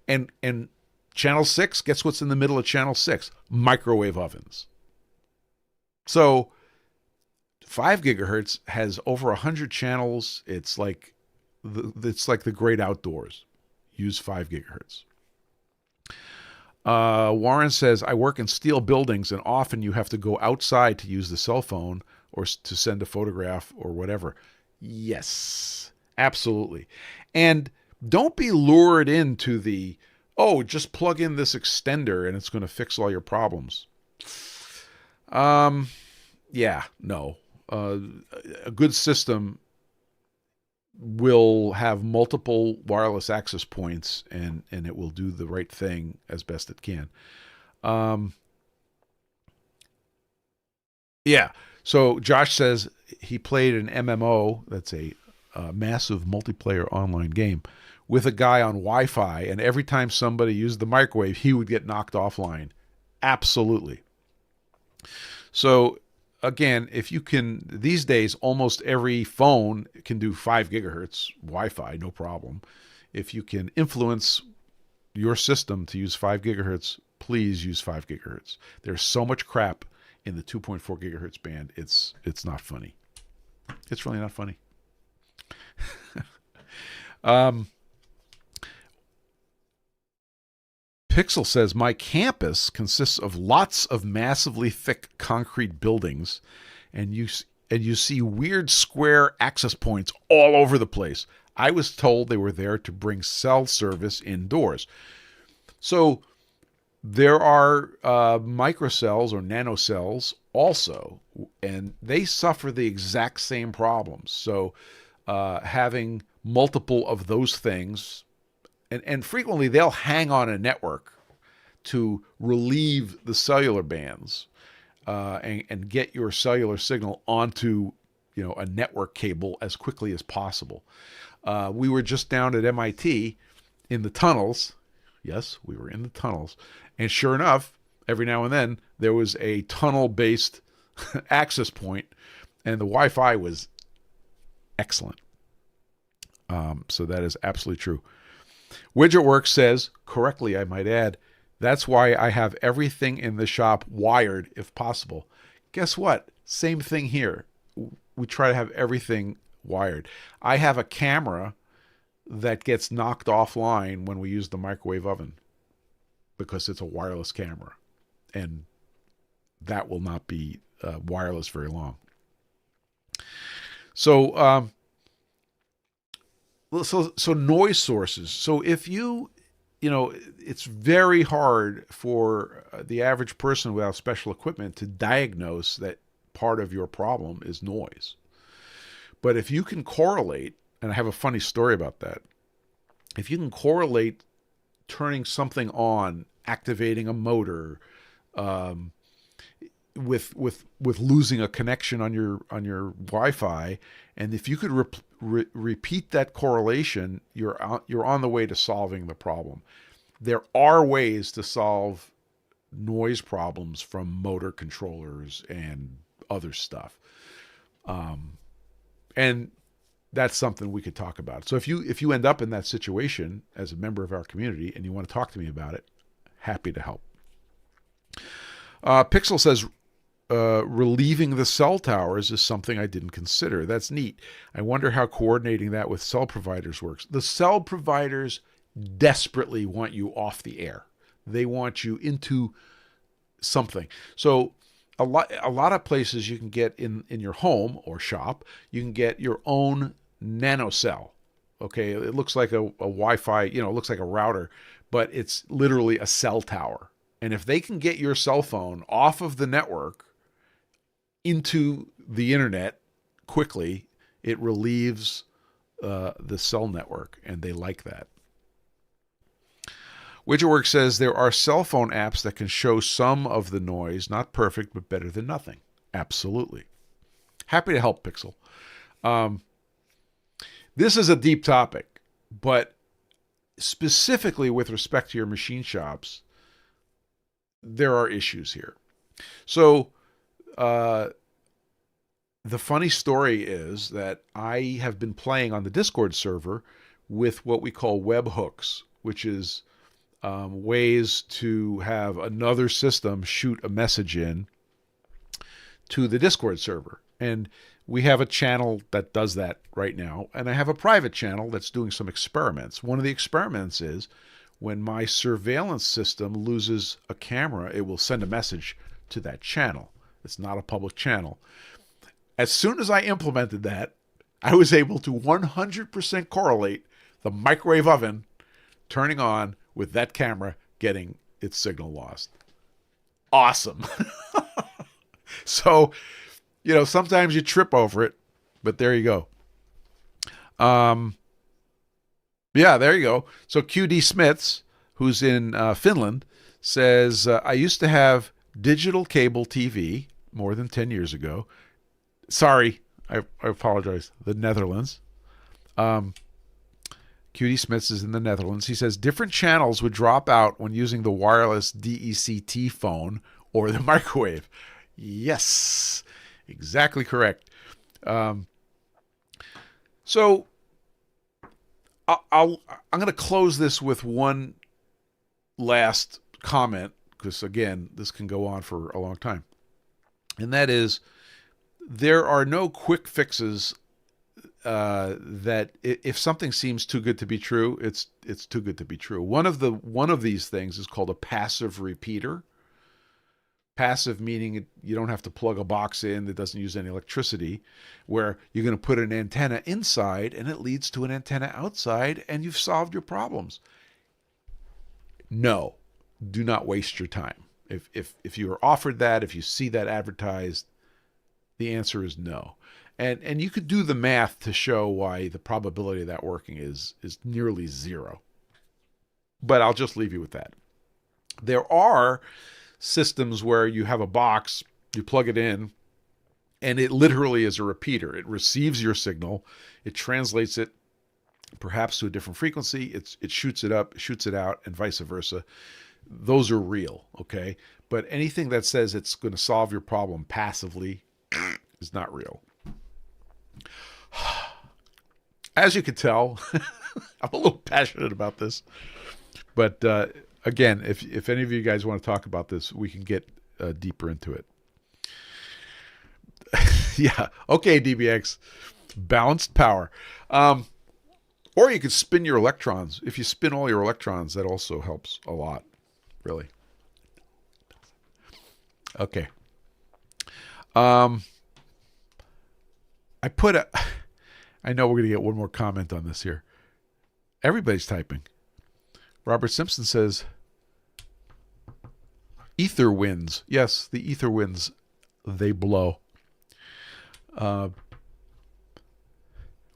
And channel 6, guess what's in the middle of channel 6? Microwave ovens. So 5 gigahertz has over 100 channels. It's like the great outdoors. Use 5 gigahertz. Warren says, I work in steel buildings, and often you have to go outside to use the cell phone or to send a photograph or whatever. Yes, absolutely. And don't be lured into the, oh, just plug in this extender and it's going to fix all your problems. Yeah, no. A good system will have multiple wireless access points, and it will do the right thing as best it can. Yeah. So Josh says he played an MMO, that's a massive multiplayer online game, with a guy on Wi-Fi, and every time somebody used the microwave, he would get knocked offline. Absolutely. So again, if you can, these days, almost every phone can do 5 gigahertz Wi-Fi, no problem. If you can influence your system to use 5 gigahertz, please use 5 gigahertz. There's so much crap in the 2.4 gigahertz band. It's not funny. It's really not funny. Pixel says, my campus consists of lots of massively thick concrete buildings, and you see weird square access points all over the place. I was told they were there to bring cell service indoors. So there are microcells or nanocells also, and they suffer the exact same problems. So having multiple of those things, and frequently they'll hang on a network to relieve the cellular bands and get your cellular signal onto a network cable as quickly as possible. We were just down at MIT in the tunnels. Yes, we were in the tunnels. And sure enough, every now and then, there was a tunnel-based access point, and the Wi-Fi was excellent. So that is absolutely true. WidgetWorks says, correctly I might add, that's why I have everything in the shop wired if possible. Guess what? Same thing here. We try to have everything wired. I have a camera that gets knocked offline when we use the microwave oven because it's a wireless camera, and that will not be wireless very long. So noise sources. So if it's very hard for the average person without special equipment to diagnose that part of your problem is noise. But if you can correlate, and I have a funny story about that, if you can correlate turning something on activating a motor, with losing a connection on your Wi-Fi. And if you could repeat that correlation, you're on the way to solving the problem. There are ways to solve noise problems from motor controllers and other stuff. And that's something we could talk about. So if you end up in that situation as a member of our community and you want to talk to me about it, happy to help. Pixel says, relieving the cell towers is something I didn't consider. That's neat. I wonder how coordinating that with cell providers works. The cell providers desperately want you off the air. They want you into something. So a lot of places you can get in your home or shop, you can get your own nano cell. Okay, it looks like a Wi-Fi, it looks like a router, but it's literally a cell tower. And if they can get your cell phone off of the network into the internet quickly, it relieves the cell network, and they like that. Widgetworks says there are cell phone apps that can show some of the noise, not perfect, but better than nothing. Absolutely. Happy to help, Pixel. This is a deep topic, but specifically with respect to your machine shops, there are issues here. So the funny story is that I have been playing on the Discord server with what we call webhooks, which is ways to have another system shoot a message in to the Discord server. And we have a channel that does that right now. And I have a private channel that's doing some experiments. One of the experiments is when my surveillance system loses a camera, it will send a message to that channel. It's not a public channel. As soon as I implemented that, I was able to 100% correlate the microwave oven turning on with that camera getting its signal lost. Awesome. So, sometimes you trip over it, but there you go. Yeah, there you go. So QD Smiths, who's in Finland, says, I used to have digital cable TV more than 10 years ago. Sorry, I apologize. The Netherlands. QD Smiths is in the Netherlands. He says different channels would drop out when using the wireless DECT phone or the microwave. Yes, exactly correct. So I'm going to close this with one last comment, because again, this can go on for a long time. And that is, there are no quick fixes that if something seems too good to be true, it's too good to be true. One of these things is called a passive repeater. Passive meaning you don't have to plug a box in that doesn't use any electricity, where you're going to put an antenna inside and it leads to an antenna outside and you've solved your problems. No, do not waste your time. If you are offered that, if you see that advertised, the answer is no. And you could do the math to show why the probability of that working is nearly zero. But I'll just leave you with that. There are systems where you have a box, you plug it in, and it literally is a repeater. It receives your signal, it translates it perhaps to a different frequency, it shoots it up, shoots it out, and vice versa. Those are real, okay? But anything that says it's going to solve your problem passively is not real. As you can tell, I'm a little passionate about this. But again, if any of you guys want to talk about this, we can get deeper into it. Yeah. Okay, DBX. Balanced power. Or you could spin your electrons. If you spin all your electrons, that also helps a lot, really. Okay. I know we're going to get one more comment on this here. Everybody's typing. Robert Simpson says, ether winds. Yes, the ether winds, they blow.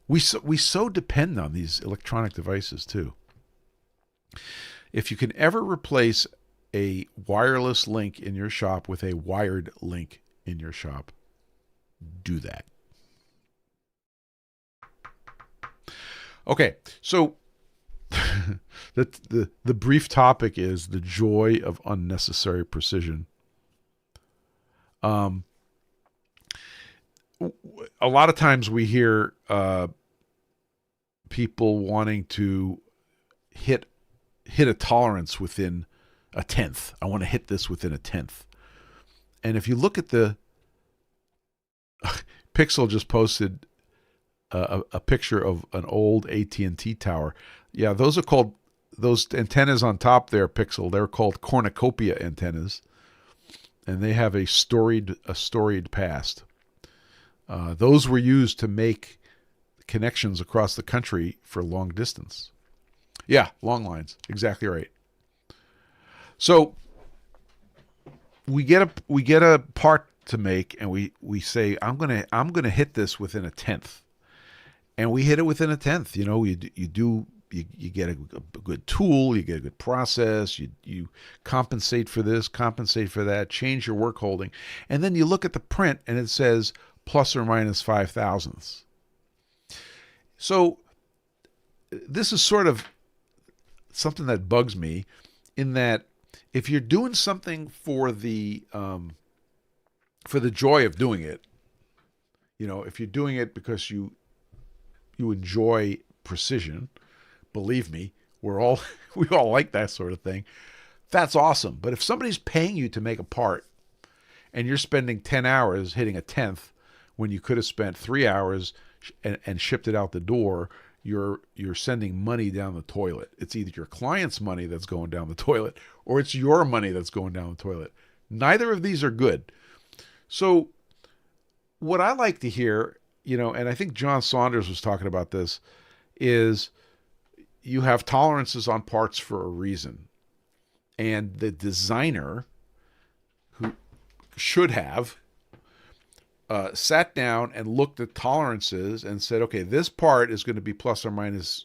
We so depend on these electronic devices too. If you can ever replace a wireless link in your shop with a wired link in your shop, do that. Okay, so the brief topic is the joy of unnecessary precision. A lot of times we hear people wanting to hit a tolerance within a tenth. I want to hit this within a tenth. And if you look at the Pixel just posted a picture of an old AT&T tower. Yeah, those antennas on top there, Pixel. They're called cornucopia antennas, and they have a storied past. Those were used to make connections across the country for long distance. Yeah, long lines. Exactly right. So we get a part to make, and we say I'm gonna hit this within a tenth, and we hit it within a tenth. You get a good tool, you get a good process, you compensate for this, compensate for that, change your work holding, and then you look at the print and it says plus or minus 5 thousandths. So this is sort of something that bugs me, in that if you're doing something for the joy of doing it, if you're doing it because you enjoy precision, believe me, we all like that sort of thing. That's awesome. But if somebody's paying you to make a part and you're spending 10 hours hitting a tenth when you could have spent 3 hours and shipped it out the door, you're sending money down the toilet. It's either your client's money that's going down the toilet or it's your money that's going down the toilet. Neither of these are good. So what I like to hear, and I think John Saunders was talking about this, is you have tolerances on parts for a reason. And the designer, who should have sat down and looked at tolerances and said, okay, this part is going to be plus or minus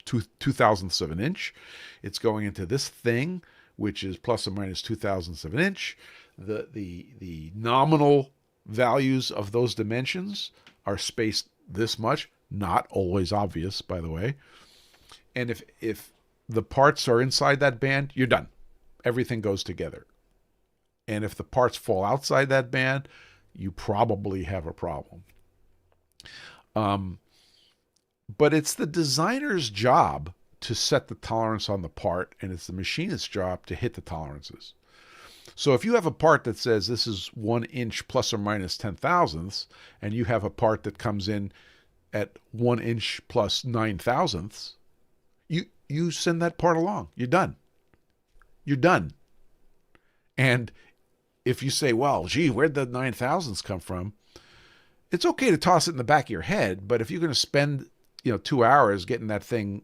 2/2000ths of an inch. It's going into this thing, which is plus or minus 2/2000ths of an inch. The nominal values of those dimensions are spaced this much, not always obvious, by the way. And if the parts are inside that band, you're done. Everything goes together. And if the parts fall outside that band, you probably have a problem. But it's the designer's job to set the tolerance on the part, and it's the machinist's job to hit the tolerances. So if you have a part that says this is 1 inch plus or minus 10 thousandths, and you have a part that comes in at 1 inch plus 9 thousandths, you send that part along. You're done. You're done. And if you say, well, gee, where'd the 9 thousandths come from? It's okay to toss it in the back of your head, but if you're going to spend 2 hours getting that thing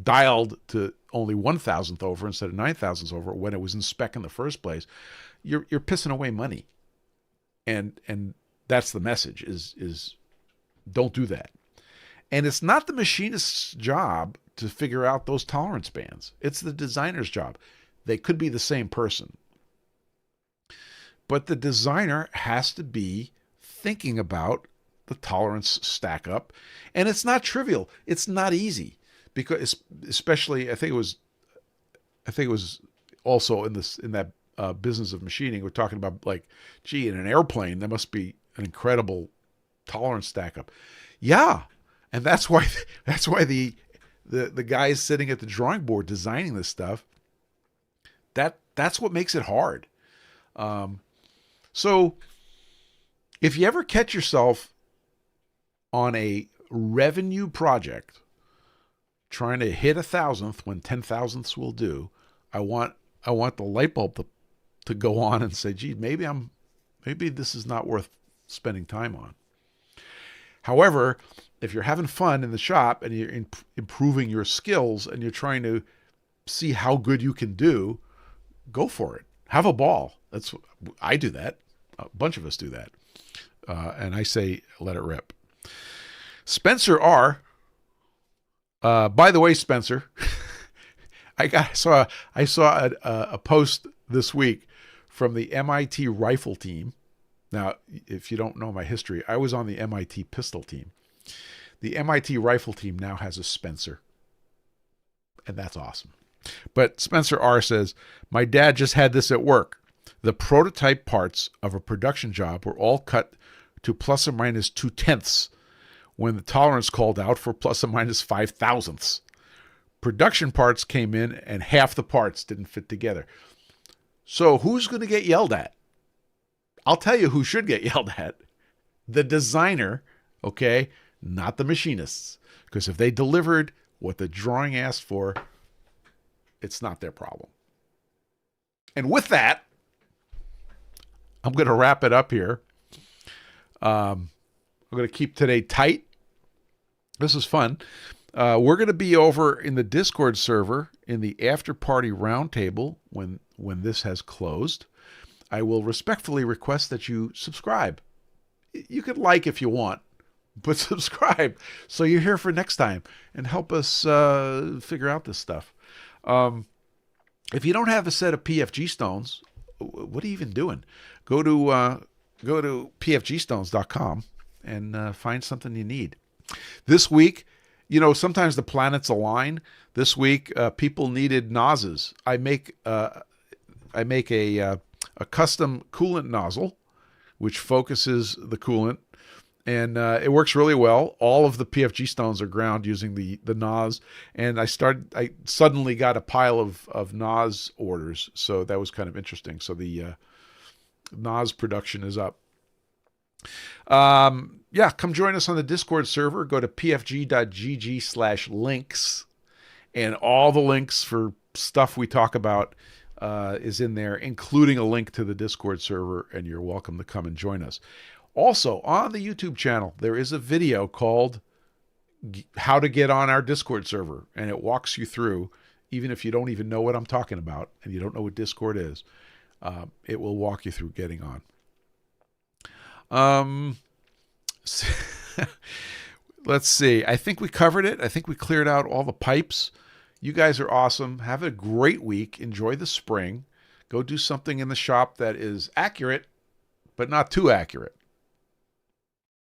dialed to only 1/1000th over instead of 9 thousandths over when it was in spec in the first place, you're pissing away money. And that's the message is don't do that. And it's not the machinist's job to figure out those tolerance bands. It's the designer's job. They could be the same person. But the designer has to be thinking about the tolerance stack up. And it's not trivial. It's not easy, because especially I think it was also in that business of machining, we're talking about, like, gee, in an airplane there must be an incredible tolerance stack up. Yeah. And that's why the guys sitting at the drawing board designing this stuff, that's what makes it hard. So if you ever catch yourself on a revenue project trying to hit 1,000th when 10 thousandths will do, I want the light bulb to go on and say, gee, maybe this is not worth spending time on. However, if you're having fun in the shop and you're improving your skills and you're trying to see how good you can do, go for it. Have a ball. I do that. A bunch of us do that. And I say, let it rip. Spencer R. By the way, Spencer, I saw a post this week from the MIT rifle team. Now, if you don't know my history, I was on the MIT pistol team. The MIT rifle team now has a Spencer, and that's awesome. But Spencer R says, my dad just had this at work. The prototype parts of a production job were all cut to plus or minus 2/10 when the tolerance called out for plus or minus 5/1000. Production parts came in and half the parts didn't fit together. So who's going to get yelled at? I'll tell you who should get yelled at. The designer, okay, not the machinists. Because if they delivered what the drawing asked for, it's not their problem. And with that, I'm going to wrap it up here. I'm going to keep today tight. This is fun. We're going to be over in the Discord server in the after party roundtable when this has closed. I will respectfully request that you subscribe. You can like if you want, but subscribe so you're here for next time and help us figure out this stuff. If you don't have a set of PFG Stones, what are you even doing? Go to PFGstones.com and find something you need. This week, sometimes the planets align. This week, people needed nozzles. I make a custom coolant nozzle, which focuses the coolant, and it works really well. All of the PFG Stones are ground using the NOS, and I suddenly got a pile of NOS orders, so that was kind of interesting. So the NOS production is up. Come join us on the Discord server. Go to pfg.gg/links, and all the links for stuff we talk about is in there, including a link to the Discord server, and you're welcome to come and join us. Also, on the YouTube channel, there is a video called How to Get on Our Discord server, and it walks you through, even if you don't even know what I'm talking about and you don't know what Discord is, it will walk you through getting on. Let's see. I think we covered it. I think we cleared out all the pipes. You guys are awesome. Have a great week. Enjoy the spring. Go do something in the shop that is accurate, but not too accurate.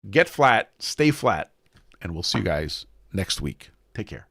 Get flat, stay flat, and we'll see you guys next week. Take care.